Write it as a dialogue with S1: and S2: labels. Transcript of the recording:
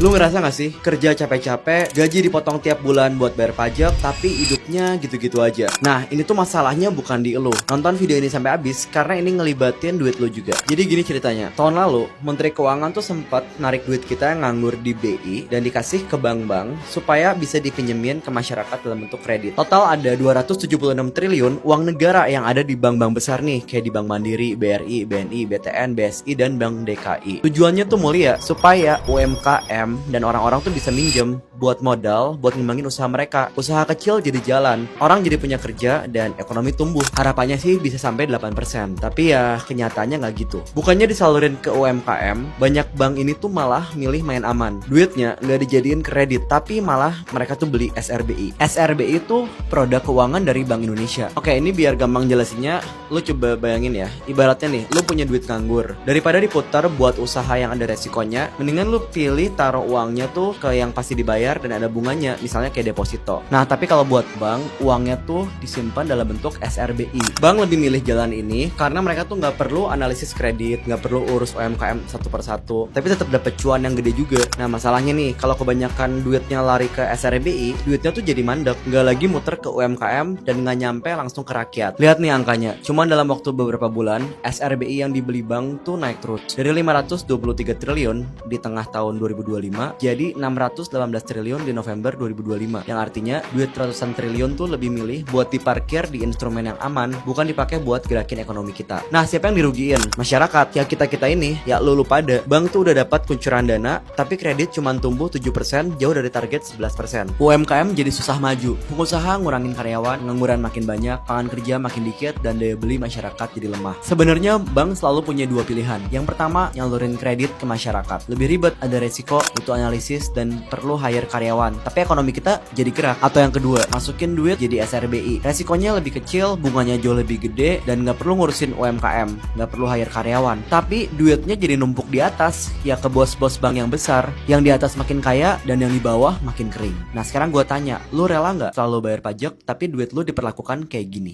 S1: Lu ngerasa gak sih kerja capek-capek, gaji dipotong tiap bulan buat bayar pajak, tapi hidupnya gitu-gitu aja? Nah, ini tuh masalahnya bukan di lu. Nonton video ini sampai habis karena ini ngelibatin duit lu juga. Jadi gini ceritanya. Tahun lalu, Menteri Keuangan tuh sempat narik duit kita yang nganggur di BI dan dikasih ke bank-bank supaya bisa dipinjemin ke masyarakat dalam bentuk kredit. Total ada 276 triliun uang negara yang ada di bank-bank besar nih, kayak di Bank Mandiri, BRI, BNI, BTN, BSI, dan Bank DKI. Tujuannya tuh mulia, supaya UMKM dan orang-orang tuh bisa minjem buat modal, buat ngembangin usaha mereka. Usaha kecil jadi jalan, orang jadi punya kerja, dan ekonomi tumbuh. Harapannya sih bisa sampai 8%, tapi ya kenyataannya nggak gitu. Bukannya disalurin ke UMKM, banyak bank ini tuh malah milih main aman. Duitnya nggak dijadiin kredit, tapi malah mereka tuh beli SRBI. SRBI itu produk keuangan dari Bank Indonesia. Oke, ini biar gampang jelasinnya, lu coba bayangin ya. Ibaratnya nih, lu punya duit nganggur. Daripada diputar buat usaha yang ada resikonya, mendingan lu pilih taruh uangnya tuh ke yang pasti dibayar dan ada bunganya, misalnya kayak deposito. Nah, tapi kalau buat bank, uangnya tuh disimpan dalam bentuk SRBI. Bank lebih milih jalan ini karena mereka tuh nggak perlu analisis kredit, nggak perlu urus UMKM satu persatu, tapi tetap dapat cuan yang gede juga. Nah, masalahnya nih, kalau kebanyakan duitnya lari ke SRBI, duitnya tuh jadi mandek, nggak lagi muter ke UMKM dan nggak nyampe langsung ke rakyat. Lihat nih angkanya, cuman dalam waktu beberapa bulan, SRBI yang dibeli bank tuh naik terus. Dari 523 triliun di tengah tahun 2025 jadi 618 triliun di November 2025, yang artinya duit ratusan triliun tuh lebih milih buat diparkir di instrumen yang aman, bukan dipakai buat gerakin ekonomi kita. Nah, siapa yang dirugiin? Masyarakat, ya kita-kita ini, ya lu pada. Bank tuh udah dapat kucuran dana, tapi kredit cuma tumbuh 7%, jauh dari target 11%. UMKM jadi susah maju, pengusaha ngurangin karyawan, pengangguran makin banyak, pangan kerja makin dikit, dan daya beli masyarakat jadi lemah. Sebenarnya bank selalu punya dua pilihan. Yang pertama, nyalurin kredit ke masyarakat. Lebih ribet, ada resiko, butuh analisis, dan perlu hire karyawan, tapi ekonomi kita jadi gerak. Atau yang kedua, masukin duit jadi SRBI. Resikonya lebih kecil, bunganya jauh lebih gede, dan nggak perlu ngurusin UMKM, nggak perlu hire karyawan. Tapi duitnya jadi numpuk di atas, ya ke bos-bos bank yang besar. Yang di atas makin kaya, dan yang di bawah makin kering. Nah, sekarang gue tanya, lu rela nggak selalu bayar pajak, tapi duit lu diperlakukan kayak gini?